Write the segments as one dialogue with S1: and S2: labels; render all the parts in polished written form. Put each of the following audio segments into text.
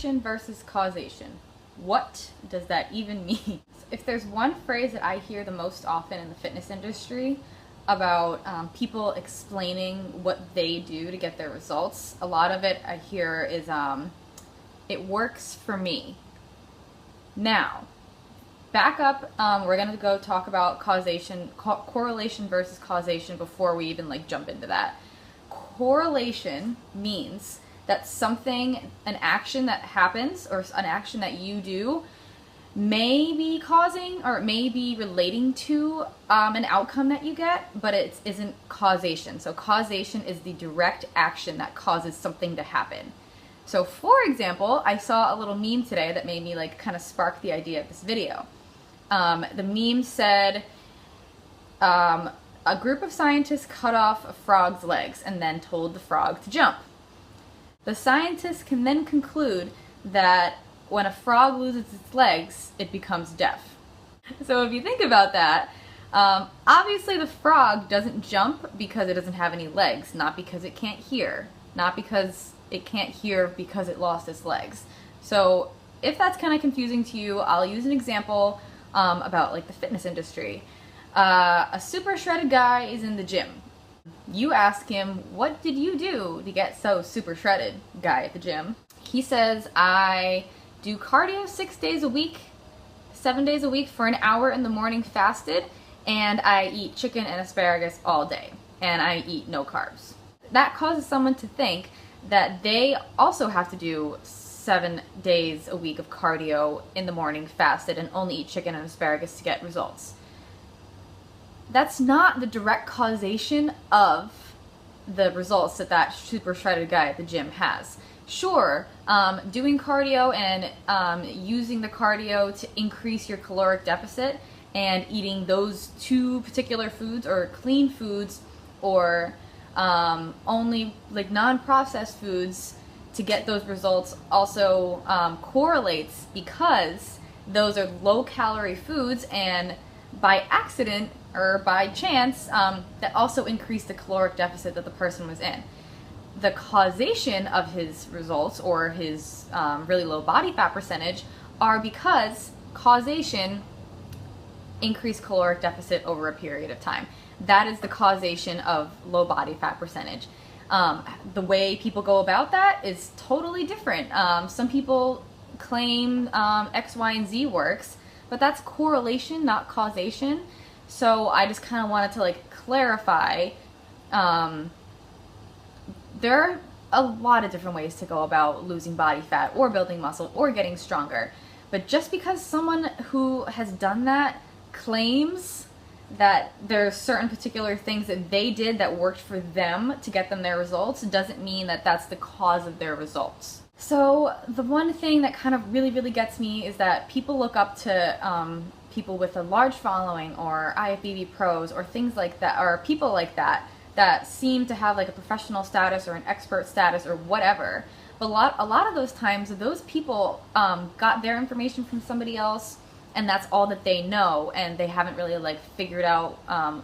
S1: correlation versus causation. What does that even mean? If there's one phrase that I hear the most often in the fitness industry about people explaining what they do to get their results, a lot of it I hear is, it works for me. Now, back up, we're going to go talk about causation, correlation versus causation before we even jump into that. Correlation means that something, an action that happens or an action that you do may be causing or it may be relating to an outcome that you get, but it isn't causation. So causation is the direct action that causes something to happen. So for example, I saw a little meme today that made me kind of spark the idea of this video. The meme said, a group of scientists cut off a frog's legs and then told the frog to jump. The scientists can then conclude that when a frog loses its legs, it becomes deaf. So if you think about that, obviously the frog doesn't jump because it doesn't have any legs, not because it can't hear, not because it can't hear because it lost its legs. So if that's kind of confusing to you, I'll use an example about the fitness industry. A super shredded guy is in the gym. You ask him, what did you do to get so super shredded, guy at the gym? He says, I do cardio 6 days a week, 7 days a week for an hour in the morning fasted, and I eat chicken and asparagus all day, and I eat no carbs. That causes someone to think that they also have to do 7 days a week of cardio in the morning fasted and only eat chicken and asparagus to get results. That's not the direct causation of the results that that super shredded guy at the gym has. Sure, doing cardio and using the cardio to increase your caloric deficit and eating those two particular foods or clean foods or only non-processed foods to get those results also correlates because those are low-calorie foods, and by accident or by chance, that also increased the caloric deficit that the person was in. The causation of his results or his really low body fat percentage are because causation increased caloric deficit over a period of time. That is the causation of low body fat percentage. The way people go about that is totally different. Some people claim X, Y, and Z works, but that's correlation, not causation. So I just kind of wanted to clarify. There are a lot of different ways to go about losing body fat or building muscle or getting stronger. But just because someone who has done that claims that there's certain particular things that they did that worked for them to get them their results doesn't mean that that's the cause of their results. So the one thing that kind of really gets me is that people look up to people with a large following or IFBB pros or things like that, or people like that seem to have a professional status or an expert status or whatever. But a lot of those times, those people got their information from somebody else, and that's all that they know, and they haven't really figured out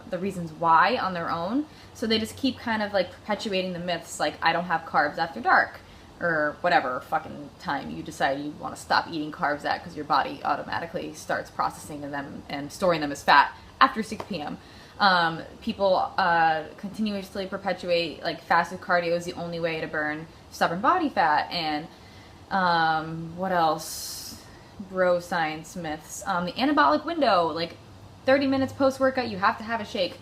S1: the reasons why on their own. So they just keep kind of perpetuating the myths I don't have carbs after dark, or whatever fucking time you decide you want to stop eating carbs at because your body automatically starts processing them and storing them as fat after 6 p.m. People continuously perpetuate fasted cardio is the only way to burn stubborn body fat, and what else? Bro science myths. The anabolic window, 30 minutes post-workout you have to have a shake.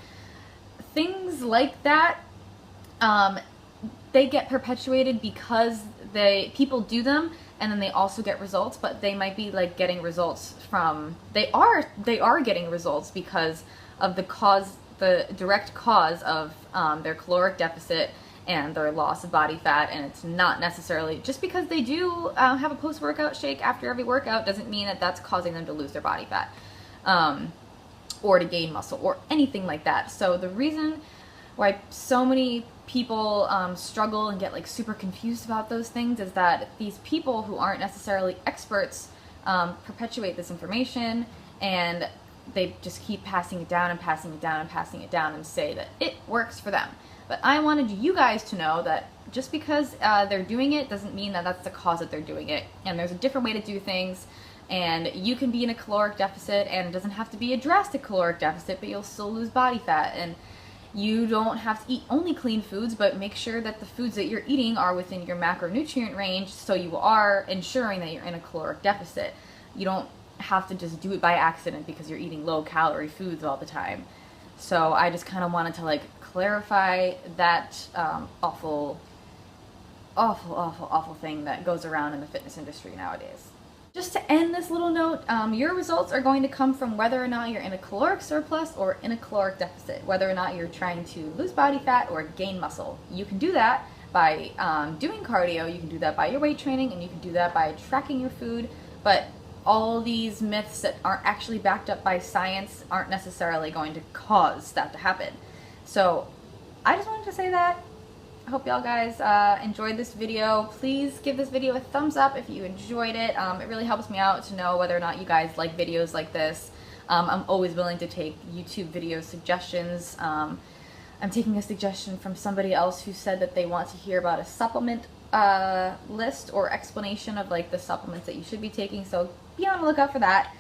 S1: Things like that, they get perpetuated because people do them and then they also get results, but they might be getting results from, they are getting results because of the direct cause of their caloric deficit and their loss of body fat, and it's not necessarily, just because they do have a post-workout shake after every workout doesn't mean that that's causing them to lose their body fat or to gain muscle or anything like that. So the reason why so many people struggle and get super confused about those things is that these people who aren't necessarily experts perpetuate this information, and they just keep passing it down and passing it down and passing it down and say that it works for them. But I wanted you guys to know that just because they're doing it doesn't mean that that's the cause that they're doing it. And there's a different way to do things, and you can be in a caloric deficit, and it doesn't have to be a drastic caloric deficit, but you'll still lose body fat. And you don't have to eat only clean foods, but make sure that the foods that you're eating are within your macronutrient range, so you are ensuring that you're in a caloric deficit. You don't have to just do it by accident because you're eating low calorie foods all the time. So I just kind of wanted to like clarify that awful thing that goes around in the fitness industry nowadays. Just to end this little note, your results are going to come from whether or not you're in a caloric surplus or in a caloric deficit, whether or not you're trying to lose body fat or gain muscle. You can do that by doing cardio, you can do that by your weight training, and you can do that by tracking your food, but all these myths that aren't actually backed up by science aren't necessarily going to cause that to happen. So I just wanted to say that. I hope y'all guys enjoyed this video. Please give this video a thumbs up if you enjoyed it. It really helps me out to know whether or not you guys like videos like this. I'm always willing to take YouTube video suggestions. I'm taking a suggestion from somebody else who said that they want to hear about a supplement list or explanation of like the supplements that you should be taking, so be on the lookout for that.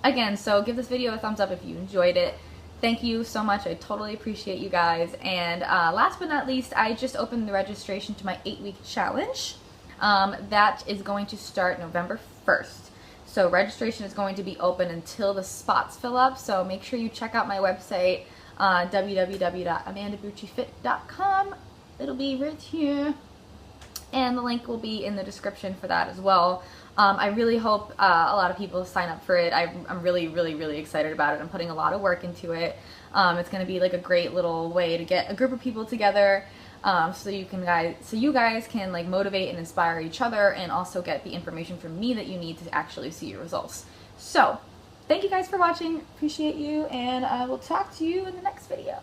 S1: Again, so give this video a thumbs up if you enjoyed it. Thank you so much. I totally appreciate you guys. And last but not least, I just opened the registration to my 8-week challenge. That is going to start November 1st. So registration is going to be open until the spots fill up. So make sure you check out my website, www.amandabucifit.com. It'll be right here. And the link will be in the description for that as well. I really hope a lot of people sign up for it. I'm really excited about it. I'm putting a lot of work into it. It's going to be like a great little way to get a group of people together, so you guys can like motivate and inspire each other, and also get the information from me that you need to actually see your results. So thank you guys for watching. Appreciate you, and I will talk to you in the next video.